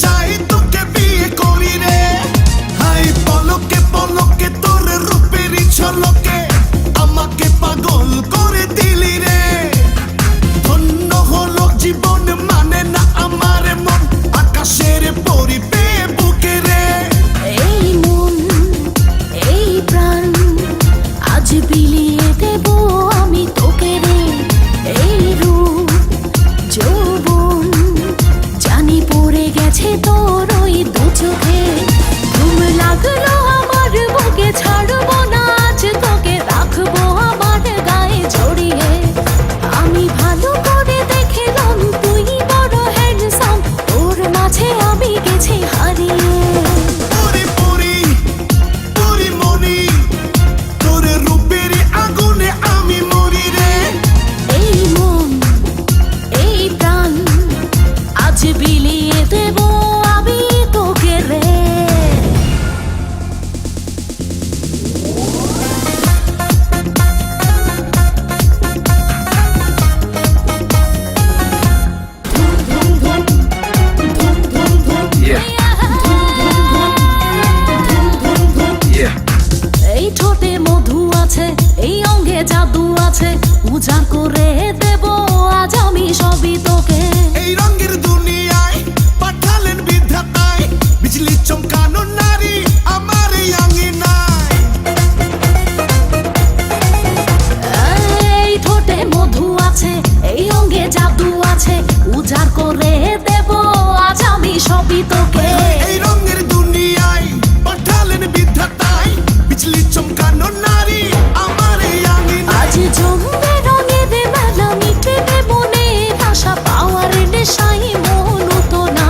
চাই তোকে বিয়ে করি রে। হাই পলকে পলকে তোর রূপেরই ঝলকে আমাকে পাগল করে দিলি রে। ধন্য হলো জীবন মানে না আমার মন আকাশের পরি পেয়ে বুকে রে। এই মন এই প্রাণ আজ বিলিয়ে দেব আমি তোকে রে। এই রূপ যৌবন জানি পড়ে গেছে তোর ওই দু চোখে। ঘুম লাগলো আমার বুকে ছাড়বো না আজ তোকে রাখবো আমার গায়ে জড়িয়ে। আমি ভালো করে দেখলাম তুই বড় হ্যান্ডসাম তোর মাঝে আমি গেছি হারিয়ে। পরি পরি পরি মনি তোর রূপের আগুনে আমি মরি রে। এই মন এই প্রাণ আজ বিলিয়ে দেব আমি তোকে রে। এই ঠোঁটে মধু আছে এই অঙ্গে জাদু আছে উজাড় করে দেব আজ আমি সবই তোকে। এই রঙের দুনিয়ায় পাঠালেন বিধাতায় বিজলি চমকানো নারী আমার এই আঙিনায়। এই ঠোঁটে মধু আছে এই অঙ্গে জাদু আছে উজাড় করে দেব আজ আমি সবই তোকে। এই রঙের দুনিয়ায় পাঠালেন বিধাতায় বিজলি চমকানো নারী আমার এই আঙিনায়। আজ জমবে রঙের মেলা মিটবে মনে আশা পাওয়ার নেশাই মন তো না।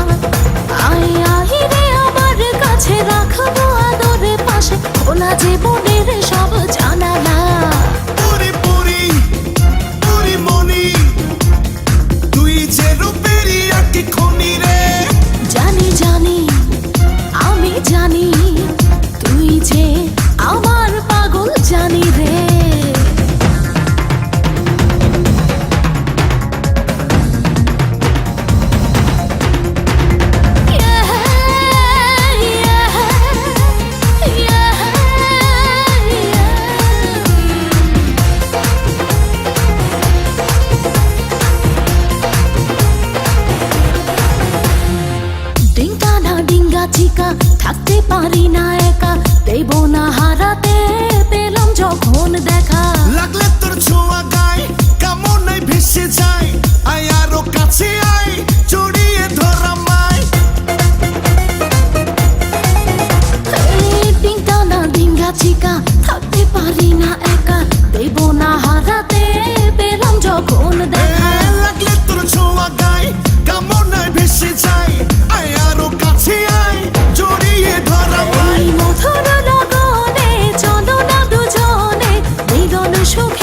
আয় আহি রে আমার কাছে রাখবো আদরে পাশে খোলা জীবনের সব জানালা। পরি পরি পরি মনি তুই যে রূপেরই একটি খনি রে। জানি জানি আমি জানি তুই যে আমার পাগল জানি রে। ডিঙ্গা না ডিঙ্গা চিকা থাকতে পারি না একা দেব না হারাতে পেলাম যখন দেখা। লাগলে তোর ছোঁয়া গায় কামনায় ভেসে যায় আয় আরো কাছে আয় জড়িয়ে ধরা মায়। ডিঙ্গা না ডিঙ্গা চিকা থাকতে পারি না একা দেব না হারাতে পেলাম যখন দেখা। লাগলে তোর ছোঁয়া গায় কামনায় ভেসে যায় আয় আরো কাছে আয় জড়িয়ে ধরা মায়। এই মধুর লগনে চলো না দুজনে মিলন সুখে